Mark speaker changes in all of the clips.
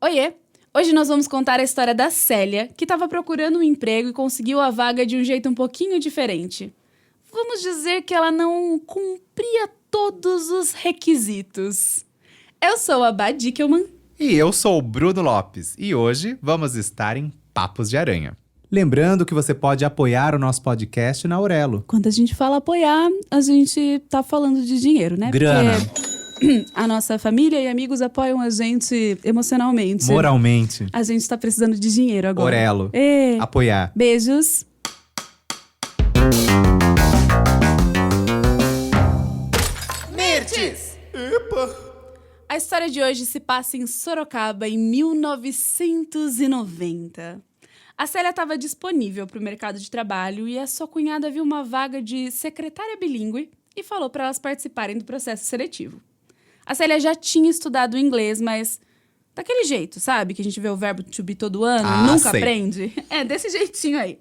Speaker 1: Oiê! Hoje nós vamos contar a história da Célia, que estava procurando um emprego e conseguiu a vaga de um jeito um pouquinho diferente. Vamos dizer que ela não cumpria todos os requisitos. Eu sou a Bá Dickelman.
Speaker 2: E eu sou o Bruno Lopes, e hoje vamos estar em Papos de Aranha. Lembrando que você pode apoiar o nosso podcast na Aurelo.
Speaker 1: Quando a gente fala apoiar, a gente tá falando de dinheiro, né?
Speaker 2: Grana.
Speaker 1: Porque a nossa família e amigos apoiam a gente emocionalmente.
Speaker 2: Moralmente.
Speaker 1: A gente tá precisando de dinheiro agora.
Speaker 2: Aurelo.
Speaker 1: Ê,
Speaker 2: Apoiar.
Speaker 1: beijos.
Speaker 2: Mirtes!
Speaker 1: A história de hoje se passa em Sorocaba, em 1990. A Célia estava disponível para o mercado de trabalho e a sua cunhada viu uma vaga de secretária bilíngue e falou para elas participarem do processo seletivo. A Célia já tinha estudado inglês, mas daquele jeito, sabe? Que a gente vê o verbo to be todo ano e nunca
Speaker 2: sei.
Speaker 1: aprende. É, desse jeitinho aí.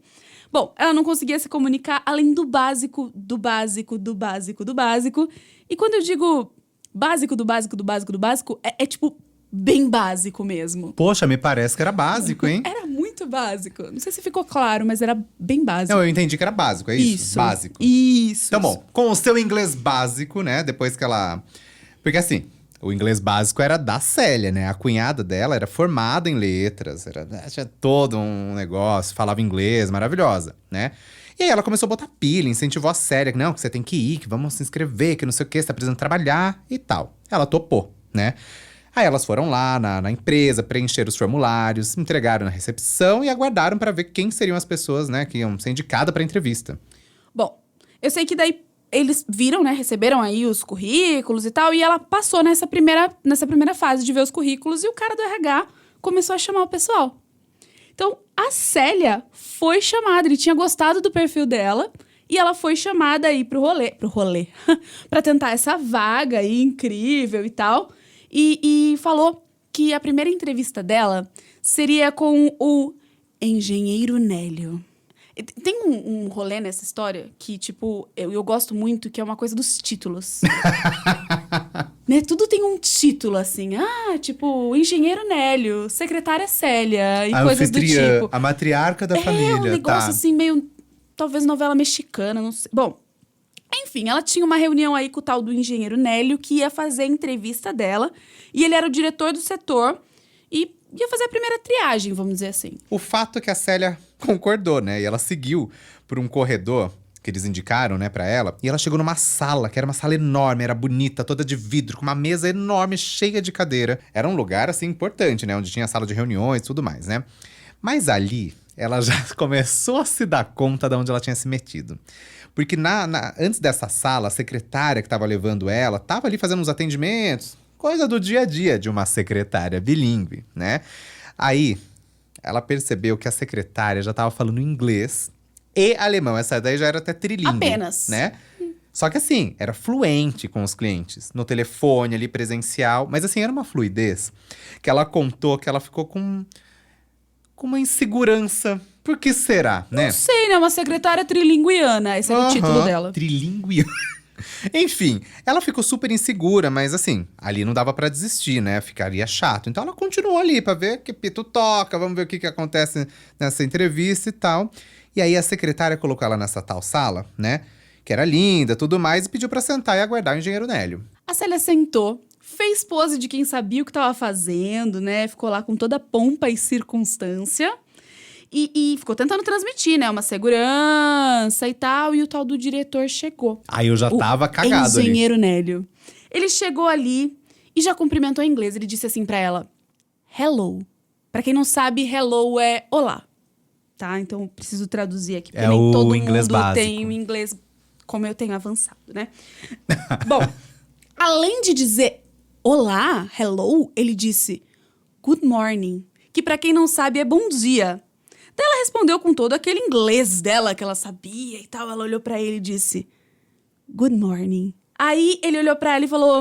Speaker 1: Bom, ela não conseguia se comunicar além do básico, do básico, do básico, do básico. E quando eu digo básico, do básico, do básico, do básico, é tipo bem básico mesmo.
Speaker 2: Poxa, me parece que era básico, hein?
Speaker 1: Era muito básico. Não sei se ficou claro, mas era bem básico.
Speaker 2: Não, eu entendi que era básico, é isso? Básico.
Speaker 1: Isso.
Speaker 2: Então, bom, com o seu inglês básico, né? Depois que ela... Porque assim, o inglês básico era da Célia, né? A cunhada dela era formada em letras, tinha todo um negócio, falava inglês, maravilhosa, né? E aí ela começou a botar pilha, incentivou a Célia, que não, que você tem que ir, que vamos se inscrever, que não sei o quê, você tá precisando trabalhar e tal. Ela topou, né? Aí elas foram lá na empresa, preencheram os formulários, entregaram na recepção e aguardaram para ver quem seriam as pessoas, né, que iam ser indicadas para entrevista.
Speaker 1: Bom, eu sei que daí eles viram, né, receberam aí os currículos e tal, e ela passou nessa primeira fase de ver os currículos e o cara do RH começou a chamar o pessoal. Então, a Célia foi chamada, ele tinha gostado do perfil dela e ela foi chamada aí pro rolê, pra tentar essa vaga aí incrível e tal. E falou que a primeira entrevista dela seria com o engenheiro Nélio. Tem um rolê nessa história que, tipo, eu gosto muito, que é uma coisa dos títulos. Né? Tudo tem um título, assim. Ah, tipo, engenheiro Nélio, secretária Célia e
Speaker 2: A
Speaker 1: coisas do
Speaker 2: anfitriã,
Speaker 1: tipo.
Speaker 2: a matriarca da família,
Speaker 1: É um negócio
Speaker 2: tá.
Speaker 1: assim, meio, talvez novela mexicana, não sei. Bom, enfim, ela tinha uma reunião aí com o tal do engenheiro Nélio, que ia fazer a entrevista dela. E ele era o diretor do setor e ia fazer a primeira triagem, vamos dizer assim.
Speaker 2: O fato é que a Célia concordou, né? E ela seguiu por um corredor que eles indicaram, né, pra ela. E ela chegou numa sala, que era uma sala enorme, era bonita, toda de vidro, com uma mesa enorme, cheia de cadeira. Era um lugar, assim, importante, né? Onde tinha sala de reuniões e tudo mais, né? Mas ali, ela já começou a se dar conta de onde ela tinha se metido. Porque antes dessa sala, a secretária que estava levando ela, estava ali fazendo uns atendimentos, coisa do dia a dia de uma secretária bilíngue, né? Aí, ela percebeu que a secretária já estava falando inglês e alemão. Essa daí já era até trilingue.
Speaker 1: Apenas.
Speaker 2: Né? Só que assim, era fluente com os clientes. No telefone ali, presencial. Mas assim, era uma fluidez que ela contou que ela ficou com uma insegurança. Por que será, né?
Speaker 1: Não sei, né? Uma secretária trilinguiana. Esse era o título dela.
Speaker 2: Trilingue. Enfim, ela ficou super insegura, mas assim, ali não dava pra desistir, né? Ficaria chato. Então ela continuou ali pra ver que pito toca, vamos ver o que acontece nessa entrevista e tal. E aí a secretária colocou ela nessa tal sala, né? Que era linda, tudo mais, e pediu pra sentar e aguardar o engenheiro Nélio.
Speaker 1: A Célia sentou, fez pose de quem sabia o que estava fazendo, né? Ficou lá com toda a pompa e circunstância. E ficou tentando transmitir, né? Uma segurança e tal. E o tal do diretor chegou.
Speaker 2: Aí eu já tava cagado ali.
Speaker 1: Engenheiro Nélio. Ele chegou ali e já cumprimentou em inglês. Ele disse assim pra ela: hello. Pra quem não sabe, hello é olá. Tá? Então eu preciso traduzir aqui. Porque
Speaker 2: É
Speaker 1: nem
Speaker 2: o
Speaker 1: todo
Speaker 2: inglês
Speaker 1: mundo
Speaker 2: básico.
Speaker 1: tem o inglês como eu tenho avançado, né? Bom, além de dizer olá, hello, ele disse good morning. Que pra quem não sabe é bom dia. Daí ela respondeu com todo aquele inglês dela que ela sabia e tal. Ela olhou pra ele e disse good morning. Aí ele olhou pra ela e falou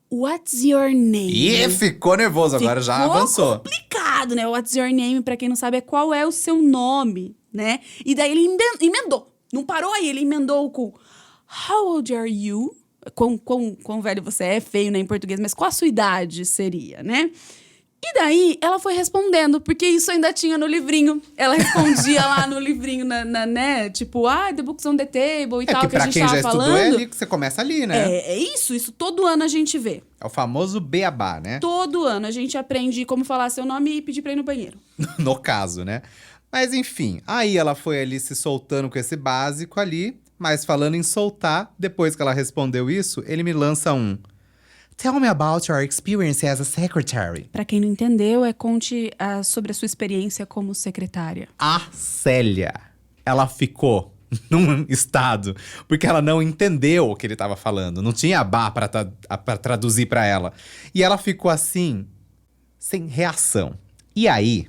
Speaker 1: what's your name?
Speaker 2: E ficou nervoso, agora já avançou.
Speaker 1: Complicado, né? What's your name, pra quem não sabe, é qual é o seu nome, né? E daí ele emendou. Não parou aí, ele emendou com how old are you? Quão velho você é, feio, né, em português, mas qual a sua idade seria, né? E daí, ela foi respondendo, porque isso ainda tinha no livrinho. Ela respondia lá no livrinho, né? Tipo, the books on the table e tal,
Speaker 2: que
Speaker 1: que a
Speaker 2: pra
Speaker 1: gente
Speaker 2: quem
Speaker 1: tava
Speaker 2: já estudou
Speaker 1: falando.
Speaker 2: é ali que você começa ali, né?
Speaker 1: É isso todo ano a gente vê.
Speaker 2: É o famoso beabá, né?
Speaker 1: Todo ano a gente aprende como falar seu nome e pedir pra ir no banheiro.
Speaker 2: No caso, né? Mas enfim, aí ela foi ali se soltando com esse básico ali. Mas falando em soltar, depois que ela respondeu isso, ele me lança um… Tell me about your experience as a secretary.
Speaker 1: Pra quem não entendeu, conte sobre a sua experiência como secretária.
Speaker 2: A Célia, ela ficou num estado, porque ela não entendeu o que ele tava falando. Não tinha abá pra traduzir pra ela. E ela ficou assim, sem reação. E aí,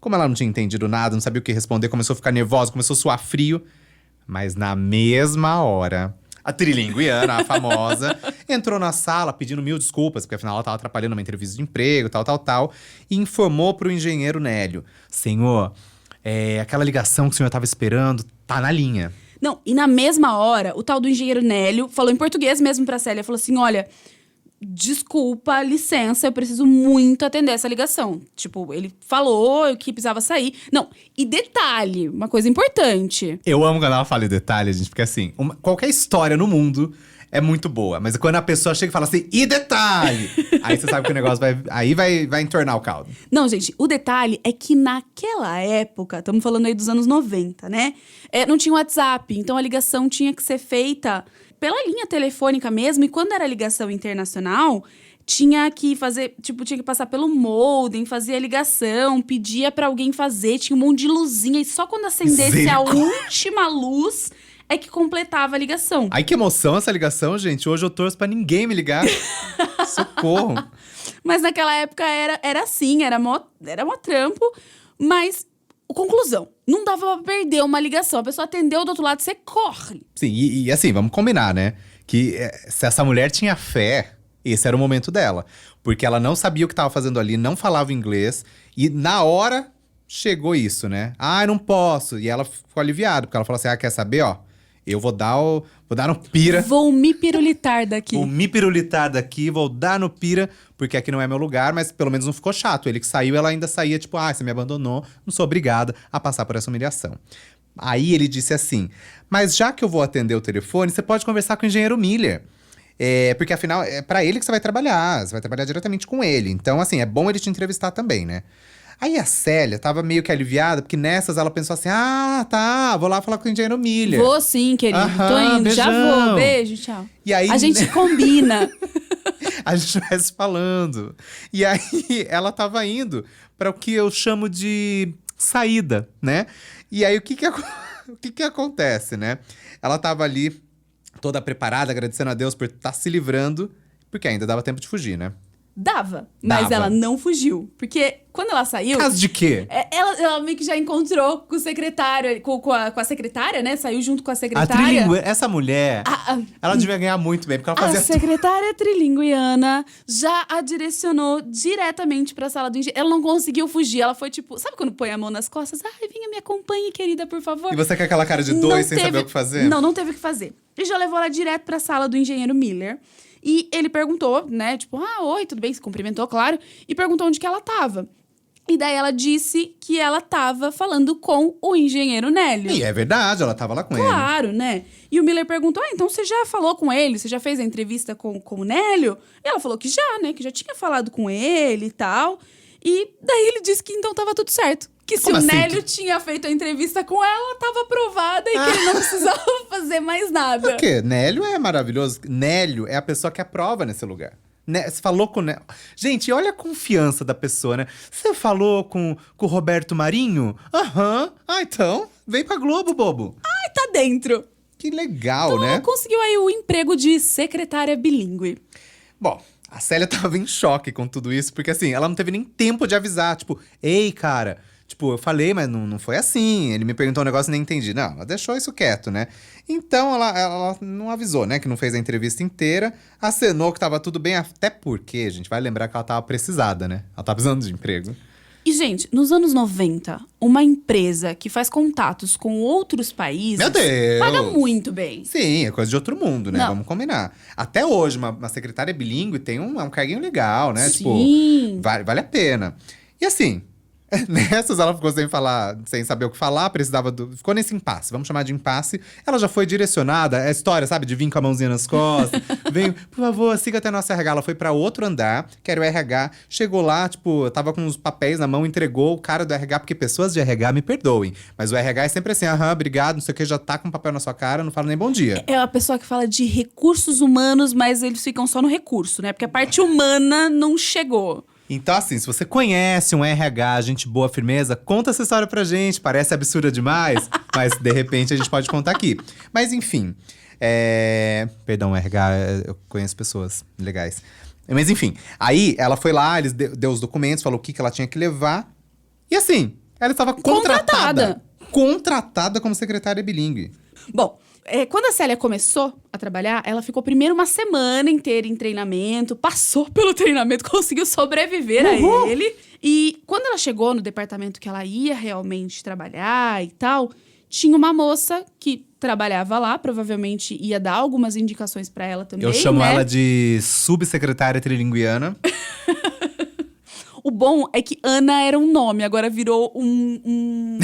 Speaker 2: como ela não tinha entendido nada, não sabia o que responder, começou a ficar nervosa, começou a suar frio. Mas na mesma hora, a trilinguiana, a famosa, entrou na sala pedindo 1000 desculpas, porque afinal ela estava atrapalhando uma entrevista de emprego, tal, e informou para o engenheiro Nélio: Senhor, aquela ligação que o senhor estava esperando tá na linha.
Speaker 1: Não, e na mesma hora, o tal do engenheiro Nélio falou em português mesmo pra Célia, falou assim, olha… Desculpa, licença, eu preciso muito atender essa ligação. Tipo, ele falou que precisava sair. Não, e detalhe, uma coisa importante.
Speaker 2: Eu amo quando ela fala em detalhe, gente, porque assim, qualquer história no mundo é muito boa. Mas quando a pessoa chega e fala assim, e detalhe! Aí você sabe que o negócio vai entornar o caldo.
Speaker 1: Não, gente, o detalhe é que naquela época, estamos falando aí dos anos 90, né? Não tinha WhatsApp, então a ligação tinha que ser feita pela linha telefônica mesmo, e quando era ligação internacional, tinha que fazer, tipo, tinha que passar pelo modem, fazia a ligação, pedia pra alguém fazer, tinha um monte de luzinha, e só quando acendesse a última luz é que completava a ligação.
Speaker 2: Ai, que emoção essa ligação, gente. Hoje eu torço pra ninguém me ligar. Socorro.
Speaker 1: Mas naquela época era assim, era mó trampo, mas… Conclusão, não dava pra perder uma ligação. A pessoa atendeu do outro lado, você corre.
Speaker 2: Sim, e assim, vamos combinar, né? Que se essa mulher tinha fé, esse era o momento dela. Porque ela não sabia o que estava fazendo ali, não falava inglês. E na hora, chegou isso, né? Não posso. E ela ficou aliviada, porque ela falou assim, quer saber, ó? Eu vou dar no pira.
Speaker 1: Vou me pirulitar daqui.
Speaker 2: Vou me pirulitar daqui, vou dar no pira, porque aqui não é meu lugar, mas pelo menos não ficou chato. Ele que saiu, ela ainda saía tipo, você me abandonou, não sou obrigada a passar por essa humilhação. Aí ele disse assim, mas já que eu vou atender o telefone, você pode conversar com o engenheiro Miller. Porque afinal, é pra ele que você vai trabalhar diretamente com ele. Então assim, é bom ele te entrevistar também, né? Aí a Célia tava meio que aliviada, porque nessas ela pensou assim, tá, vou lá falar com o engenheiro Miller.
Speaker 1: Vou sim, querido, tô indo,
Speaker 2: beijão.
Speaker 1: já vou, beijo, tchau.
Speaker 2: E aí,
Speaker 1: a gente combina.
Speaker 2: A gente vai se falando. E aí, ela tava indo para o que eu chamo de saída, né? E aí, o que acontece, né? Ela tava ali, toda preparada, agradecendo a Deus por estar se livrando, porque ainda dava tempo de fugir, né?
Speaker 1: Dava, mas ela não fugiu. Porque quando ela saiu…
Speaker 2: Caso de quê?
Speaker 1: Ela meio que já encontrou com o secretário, com a secretária, né? Saiu junto com a
Speaker 2: A
Speaker 1: secretária.
Speaker 2: trilingue, essa mulher, ela devia ganhar muito bem, porque ela fazia
Speaker 1: A secretária trilinguiana já a direcionou diretamente pra sala do engenheiro. Ela não conseguiu fugir, ela foi tipo… Sabe quando põe a mão nas costas? Venha, me acompanhe, querida, por favor.
Speaker 2: E você com aquela cara de dois, sem saber o que fazer?
Speaker 1: Não teve o que fazer. E já levou ela direto pra sala do engenheiro Miller. E ele perguntou, né? Tipo, oi, tudo bem? Se cumprimentou, claro. E perguntou onde que ela tava. E daí ela disse que ela tava falando com o engenheiro Nélio.
Speaker 2: E é verdade, ela tava lá com ele.
Speaker 1: Claro, né? E o Miller perguntou, então você já falou com ele? Você já fez a entrevista com o Nélio? E ela falou que já, né? Que já tinha falado com ele e tal. E daí ele disse que então tava tudo certo. Que se
Speaker 2: Como
Speaker 1: o
Speaker 2: assim?
Speaker 1: Nélio tinha feito a entrevista com ela, tava aprovada e que ele não precisava fazer mais nada.
Speaker 2: Por quê? Nélio é maravilhoso. Nélio é a pessoa que aprova nesse lugar. Você falou com o Nélio. Gente, olha a confiança da pessoa, né? Você falou com o Roberto Marinho? Aham. Então, vem pra Globo, bobo.
Speaker 1: Ai, tá dentro.
Speaker 2: Que legal,
Speaker 1: Então,
Speaker 2: né?
Speaker 1: ela conseguiu aí o emprego de secretária bilíngue.
Speaker 2: Bom, a Célia tava em choque com tudo isso, porque assim, ela não teve nem tempo de avisar. Tipo, ei, cara… Tipo, eu falei, mas não foi assim. Ele me perguntou um negócio e nem entendi. Não, ela deixou isso quieto, né? Então, ela não avisou, né? Que não fez a entrevista inteira. Acenou que tava tudo bem. Até porque, a gente vai lembrar que ela tava precisada, né? Ela tava precisando de emprego.
Speaker 1: E, gente, nos anos 90, uma empresa que faz contatos com outros países…
Speaker 2: Meu Deus!
Speaker 1: Paga muito bem.
Speaker 2: Sim, é coisa de outro mundo, né?
Speaker 1: Não.
Speaker 2: Vamos combinar. Até hoje, uma secretária bilíngue tem um carguinho legal, né?
Speaker 1: Sim.
Speaker 2: Tipo, vale a pena. E assim… Nessas, ela ficou sem falar, sem saber o que falar, ficou nesse impasse, vamos chamar de impasse. Ela já foi direcionada, é a história, sabe, de vir com a mãozinha nas costas. Vem, por favor, siga até nosso RH. Ela foi pra outro andar, que era o RH. Chegou lá, tipo, tava com os papéis na mão, entregou o cara do RH, porque pessoas de RH me perdoem. Mas o RH é sempre assim, obrigado, não sei o que, já tá com o papel na sua cara, não fala nem bom dia.
Speaker 1: É a pessoa que fala de recursos humanos, mas eles ficam só no recurso, né? Porque a parte humana não chegou.
Speaker 2: Então, assim, se você conhece um RH, gente boa, firmeza, conta essa história pra gente. Parece absurda demais, mas de repente a gente pode contar aqui. Mas enfim, Perdão, RH, eu conheço pessoas legais. Mas enfim, aí ela foi lá, eles deu os documentos, falou o que ela tinha que levar. E assim, ela estava contratada. Contratada como secretária bilíngue.
Speaker 1: Bom, quando a Célia começou a trabalhar, ela ficou primeiro uma semana inteira em treinamento, passou pelo treinamento, conseguiu sobreviver a ele. E quando ela chegou no departamento que ela ia realmente trabalhar e tal, tinha uma moça que trabalhava lá, provavelmente ia dar algumas indicações pra ela também,
Speaker 2: Eu chamo
Speaker 1: né?
Speaker 2: ela de subsecretária trilinguiana.
Speaker 1: O bom é que Ana era um nome, agora virou um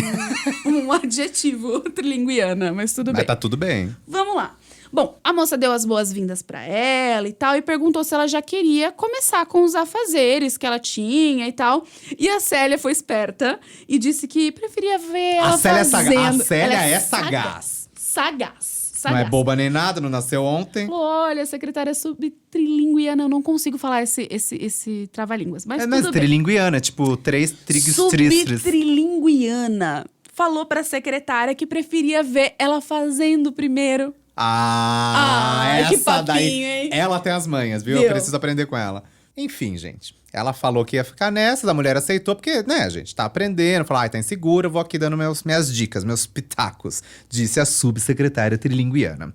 Speaker 1: adjetivo, trilinguiana, mas tudo bem.
Speaker 2: Mas tá tudo bem.
Speaker 1: Vamos lá. Bom, a moça deu as boas-vindas pra ela e tal, e perguntou se ela já queria começar com os afazeres que ela tinha e tal. E a Célia foi esperta e disse que preferia ver ela fazendo.
Speaker 2: A Célia
Speaker 1: Ela
Speaker 2: é sagaz.
Speaker 1: Sagaz.
Speaker 2: Não é boba nem nada, não nasceu ontem.
Speaker 1: Falou, olha, secretária subtrilinguiana, eu não consigo falar esse trava-línguas, mas tudo bem.
Speaker 2: Trilinguiana, tipo, 3 trigos tristes.
Speaker 1: Subtrilinguiana. Falou pra secretária que preferia ver ela fazendo primeiro.
Speaker 2: Essa
Speaker 1: que papinho,
Speaker 2: daí.
Speaker 1: hein?
Speaker 2: Ela tem as manhas, viu? Eu preciso aprender com ela. Enfim, gente. Ela falou que ia ficar nessa, a mulher aceitou, porque, né, gente, tá aprendendo. Falou, tá insegura, eu vou aqui dando minhas dicas, meus pitacos. Disse a subsecretária trilinguiana.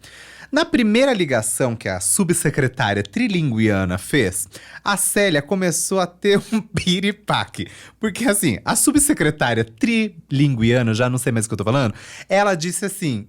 Speaker 2: Na primeira ligação que a subsecretária trilinguiana fez, a Célia começou a ter um piripaque. Porque, assim, a subsecretária trilinguiana, já não sei mais o que eu tô falando, ela disse assim…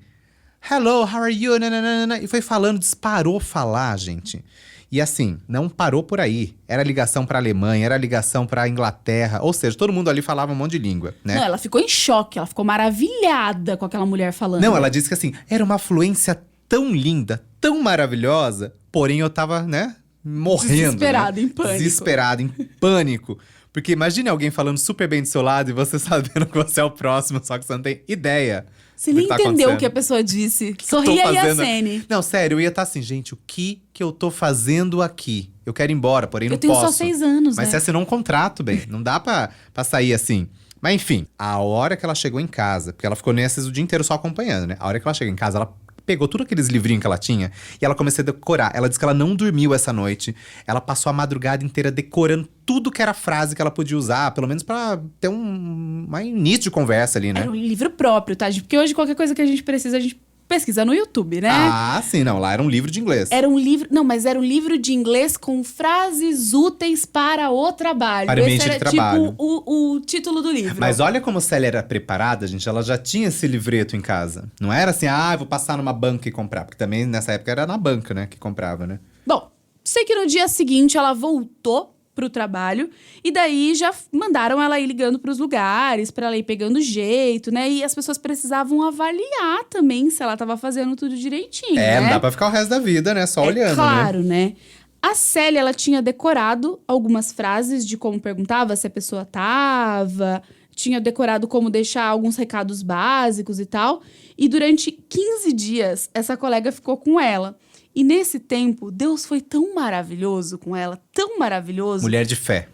Speaker 2: Hello, how are you? Nananana. E foi falando, disparou falar, gente. E assim, não parou por aí. Era ligação pra Alemanha, era ligação pra Inglaterra. Ou seja, todo mundo ali falava um monte de língua, né?
Speaker 1: Não, ela ficou em choque, ela ficou maravilhada com aquela mulher falando.
Speaker 2: Não, ela disse que assim, era uma fluência tão linda, tão maravilhosa. Porém, eu tava, né, morrendo.
Speaker 1: Desesperada,
Speaker 2: né?
Speaker 1: em pânico.
Speaker 2: Desesperada, em pânico. Porque imagine alguém falando super bem do seu lado e você sabendo que você é o próximo, só que você não tem ideia.
Speaker 1: Você nem entendeu o que a pessoa disse. Sorria e acene.
Speaker 2: Não, sério, eu ia estar assim, gente, o que eu tô fazendo aqui? Eu quero ir embora, porém não posso.
Speaker 1: Eu tenho só 6 anos,
Speaker 2: Mas
Speaker 1: né?
Speaker 2: você assinou um contrato, bem. Não dá pra sair assim. Mas enfim, a hora que ela chegou em casa, porque ela ficou nessas o dia inteiro só acompanhando, né? A hora que ela chegou em casa, ela pegou todos aqueles livrinhos que ela tinha e ela começou a decorar. Ela disse que ela não dormiu essa noite. Ela passou a madrugada inteira decorando tudo que era frase que ela podia usar, pelo menos pra ter um início de conversa ali, né?
Speaker 1: Era um livro próprio, tá? Porque hoje qualquer coisa que a gente precisa, a gente pesquisa no YouTube, né?
Speaker 2: Ah, sim, não. Lá era um livro de inglês.
Speaker 1: Era um livro… Não, mas era um livro de inglês com frases úteis para o trabalho.
Speaker 2: Para o ambiente de trabalho.
Speaker 1: Tipo o título do livro.
Speaker 2: Mas olha como Célia era preparada, gente. Ela já tinha esse livreto em casa. Não era assim, eu vou passar numa banca e comprar. Porque também nessa época era na banca, né, que comprava, né?
Speaker 1: Bom, sei que no dia seguinte ela voltou pro trabalho e daí já mandaram ela ir ligando pros lugares pra ela ir pegando jeito, né? E as pessoas precisavam avaliar também se ela tava fazendo tudo direitinho, né?
Speaker 2: Não dá pra ficar o resto da vida, né? Só olhando,
Speaker 1: claro, né? A Célia, ela tinha decorado algumas frases de como perguntava se a pessoa tava, tinha decorado como deixar alguns recados básicos e tal. E durante 15 dias, essa colega ficou com ela. E nesse tempo, Deus foi tão maravilhoso com ela, tão maravilhoso.
Speaker 2: Mulher de fé.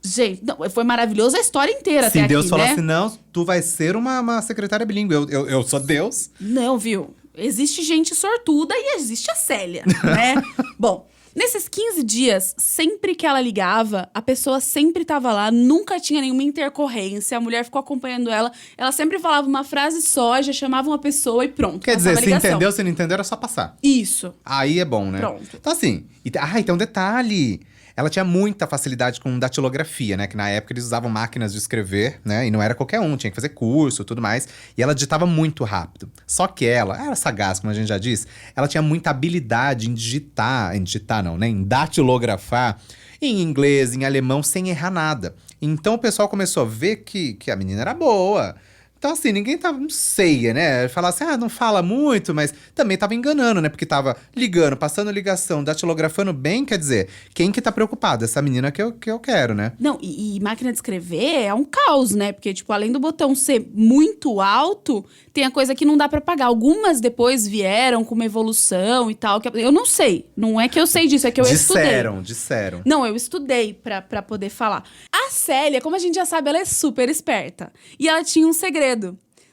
Speaker 1: Gente, não, foi maravilhoso a história inteira até
Speaker 2: Sim, Deus
Speaker 1: aqui,
Speaker 2: falou
Speaker 1: né?
Speaker 2: assim, não, tu vai ser uma secretária bilíngue. Eu sou Deus.
Speaker 1: Não, viu? Existe gente sortuda e existe a Célia, né? Bom, nesses 15 dias, sempre que ela ligava, a pessoa sempre tava lá, nunca tinha nenhuma intercorrência, a mulher ficou acompanhando ela, ela sempre falava uma frase só, já chamava uma pessoa e pronto.
Speaker 2: Quer dizer,
Speaker 1: passava a
Speaker 2: se
Speaker 1: ligação.
Speaker 2: entendeu, se não entendeu, era só passar.
Speaker 1: Isso.
Speaker 2: Aí é bom, né?
Speaker 1: Pronto.
Speaker 2: Então assim, então detalhe. ela tinha muita facilidade com datilografia, né? Que na época eles usavam máquinas de escrever, né? E não era qualquer um, tinha que fazer curso e tudo mais. E ela digitava muito rápido. Só que ela era sagaz, como a gente já disse. Ela tinha muita habilidade em digitar não, né? Em datilografar em inglês, em alemão, sem errar nada. Então o pessoal começou a ver que a menina era boa. Então, assim, ninguém tava, não sei, né? Falar assim, não fala muito, mas também tava enganando, né? Porque tava ligando, passando ligação, datilografando bem, quer dizer, quem que tá preocupado? Essa menina que eu quero, né?
Speaker 1: Não, e máquina de escrever é um caos, né? Porque, tipo, além do botão ser muito alto, tem a coisa que não dá pra apagar. Algumas depois vieram com uma evolução e tal. Eu não sei. Não é que eu sei disso, é que eu estudei.
Speaker 2: Disseram.
Speaker 1: Não, eu estudei pra poder falar. A Célia, como a gente já sabe, ela é super esperta. E ela tinha um segredo.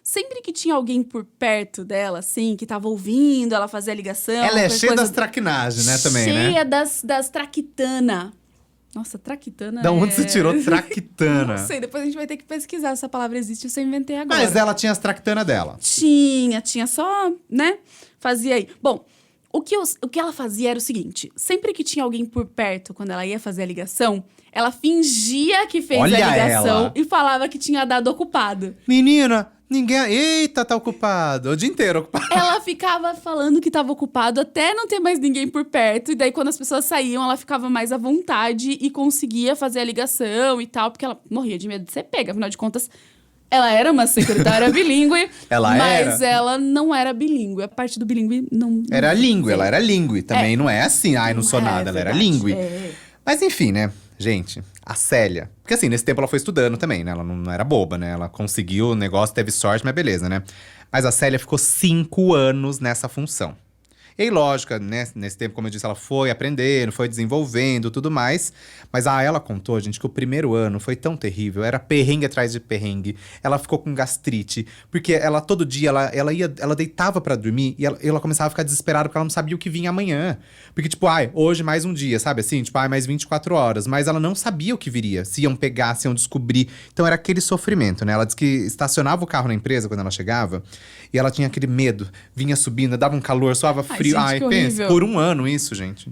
Speaker 1: Sempre que tinha alguém por perto dela, assim, que tava ouvindo, ela fazia a ligação.
Speaker 2: Ela é cheia das traquinagens, né, também, né?
Speaker 1: Cheia das traquitana. Nossa, traquitana
Speaker 2: Da onde você tirou traquitana?
Speaker 1: Não sei, depois a gente vai ter que pesquisar se essa palavra existe, eu só inventei agora.
Speaker 2: Mas ela tinha as traquitana dela.
Speaker 1: Tinha só, né? Fazia aí. Bom, o que ela fazia era o seguinte: sempre que tinha alguém por perto, quando ela ia fazer a ligação, ela fingia que fez
Speaker 2: Olha
Speaker 1: a ligação
Speaker 2: ela.
Speaker 1: e falava que tinha dado ocupado.
Speaker 2: Menina, ninguém. Eita, tá ocupado. O dia inteiro ocupado.
Speaker 1: Ela ficava falando que estava ocupado até não ter mais ninguém por perto. E daí, quando as pessoas saíam, ela ficava mais à vontade e conseguia fazer a ligação e tal, porque ela morria de medo de ser pega. Afinal de contas, ela era uma secretária bilíngue, mas ela não era bilíngue. A parte do bilíngue não.
Speaker 2: Era língua, ela era língua. Também não é assim, não sou nada, ela era língua. Mas enfim, né? Gente, a Célia. Porque assim, nesse tempo ela foi estudando também, né? Ela não era boba, né? Ela conseguiu o negócio, teve sorte, mas beleza, né? Mas a Célia ficou 5 anos nessa função. E aí, lógico, né, nesse tempo, como eu disse, ela foi aprendendo, foi desenvolvendo, tudo mais. Mas ela contou, gente, que o primeiro ano foi tão terrível. Era perrengue atrás de perrengue. Ela ficou com gastrite. Porque ela, todo dia, ela deitava pra dormir e ela começava a ficar desesperada porque ela não sabia o que vinha amanhã. Porque, tipo, hoje mais um dia, sabe assim? Tipo, mais 24 horas. Mas ela não sabia o que viria. Se iam pegar, se iam descobrir. Então era aquele sofrimento, né? Ela disse que estacionava o carro na empresa quando ela chegava. E ela tinha aquele medo. Vinha subindo, dava um calor, soava frio.
Speaker 1: Gente,
Speaker 2: pensa, por um ano isso, gente.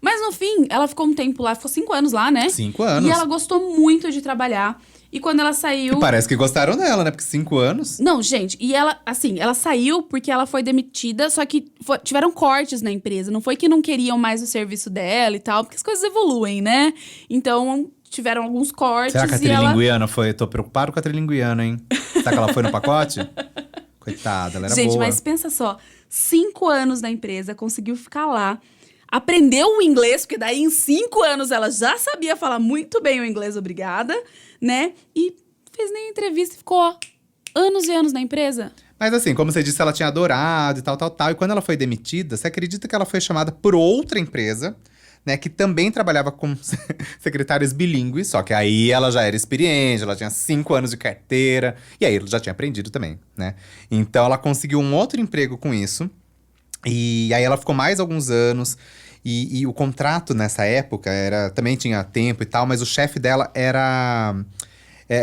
Speaker 1: Mas no fim, ela ficou um tempo lá, ficou 5 anos lá, né?
Speaker 2: 5 anos.
Speaker 1: E ela gostou muito de trabalhar. E quando ela saiu…
Speaker 2: E parece que gostaram dela, né? Porque 5 anos…
Speaker 1: Não, gente, e ela, assim, ela saiu porque ela foi demitida, só que tiveram cortes na empresa. Não foi que não queriam mais o serviço dela e tal, porque as coisas evoluem, né? Então, tiveram alguns cortes.
Speaker 2: Será que a trilinguiana foi… Tô preocupado com a trilinguiana, hein? Será que ela foi no pacote? Coitada, ela era boa.
Speaker 1: Gente, mas pensa só, 5 anos na empresa, conseguiu ficar lá, aprendeu o inglês, porque daí em 5 anos ela já sabia falar muito bem o inglês, obrigada, né? E fez nem entrevista e ficou anos e anos na empresa.
Speaker 2: Mas assim, como você disse, ela tinha adorado e tal. E quando ela foi demitida, você acredita que ela foi chamada por outra empresa, né, que também trabalhava com secretárias bilíngues, só que aí ela já era experiente, ela tinha 5 anos de carteira, e aí ela já tinha aprendido também, né? Então ela conseguiu um outro emprego com isso, e aí ela ficou mais alguns anos, e o contrato nessa época também tinha tempo e tal, mas o chefe dela era…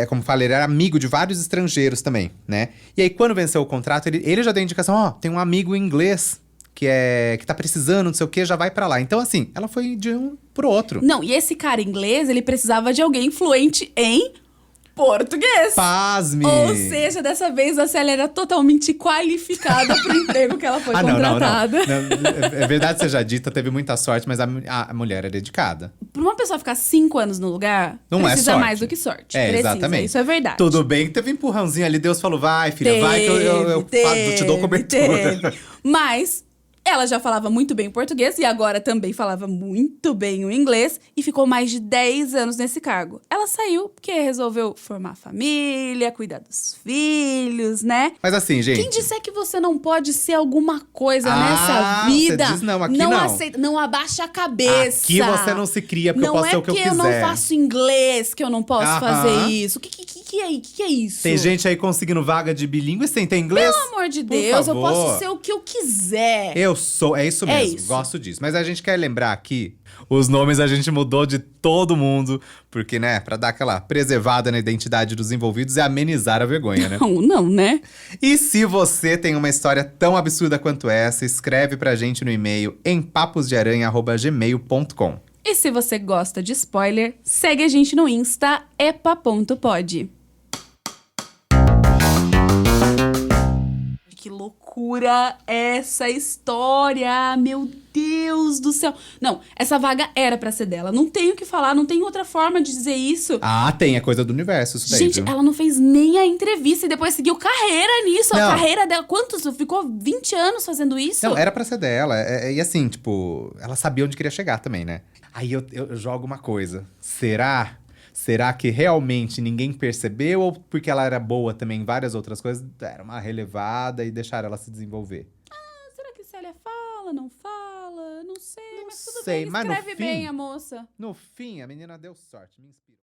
Speaker 2: como eu falei, ele era amigo de vários estrangeiros também, né? E aí, quando venceu o contrato, ele já deu indicação, tem um amigo inglês que tá precisando, não sei o quê, já vai pra lá. Então, assim, ela foi de um pro outro.
Speaker 1: Não, e esse cara inglês, ele precisava de alguém fluente em português.
Speaker 2: Pasme!
Speaker 1: Ou seja, dessa vez a Célia era totalmente qualificada pro emprego que ela foi contratada.
Speaker 2: Não. É verdade seja dita, teve muita sorte, mas a mulher é dedicada.
Speaker 1: Pra uma pessoa ficar 5 anos no lugar,
Speaker 2: não
Speaker 1: precisa
Speaker 2: é sorte.
Speaker 1: mais do que sorte.
Speaker 2: Precisa,
Speaker 1: exatamente. Isso é verdade.
Speaker 2: Tudo bem que teve empurrãozinho ali, Deus falou, vai filha, vai que eu te dou cobertura.
Speaker 1: Mas… ela já falava muito bem o português e agora também falava muito bem o inglês e ficou mais de 10 anos nesse cargo. Ela saiu porque resolveu formar família, cuidar dos filhos, né?
Speaker 2: Mas assim, gente…
Speaker 1: Quem disser que você não pode ser alguma coisa nessa vida…
Speaker 2: você diz não, aqui não.
Speaker 1: Aceita, não abaixa a cabeça.
Speaker 2: Aqui você não se cria porque eu posso ser o que eu quiser.
Speaker 1: Não é porque eu não faço inglês que eu não posso fazer isso. O que é isso?
Speaker 2: Tem gente aí conseguindo vaga de bilíngue sem ter inglês?
Speaker 1: Pelo amor de Deus, eu posso ser o que eu quiser.
Speaker 2: É isso mesmo, gosto disso. Mas a gente quer lembrar aqui, os nomes a gente mudou de todo mundo, porque, né, pra dar aquela preservada na identidade dos envolvidos e amenizar a vergonha, né?
Speaker 1: Não, né?
Speaker 2: E se você tem uma história tão absurda quanto essa, escreve pra gente no e-mail em paposdearanha@gmail.com.
Speaker 1: E se você gosta de spoiler, segue a gente no Insta, epa.pod. Que loucura essa história! Meu Deus do céu! Não, essa vaga era pra ser dela. Não tenho o que falar, não tem outra forma de dizer isso.
Speaker 2: Ah, tem, é coisa do universo isso daí,
Speaker 1: Gente,
Speaker 2: viu?
Speaker 1: ela não fez nem a entrevista e depois seguiu carreira nisso.
Speaker 2: Não.
Speaker 1: A carreira dela, quantos? Ficou 20 anos fazendo isso?
Speaker 2: Não, era pra ser dela. E assim, tipo, ela sabia onde queria chegar também, né? Aí eu jogo uma coisa. Será que realmente ninguém percebeu? Ou porque ela era boa também em várias outras coisas, era uma relevada e deixaram ela se desenvolver?
Speaker 1: Será que Célia fala, não fala? Não sei,
Speaker 2: Não
Speaker 1: mas tudo
Speaker 2: sei,
Speaker 1: bem,
Speaker 2: mas no
Speaker 1: escreve
Speaker 2: fim-
Speaker 1: bem a moça.
Speaker 2: No fim, a menina deu sorte, me inspirou.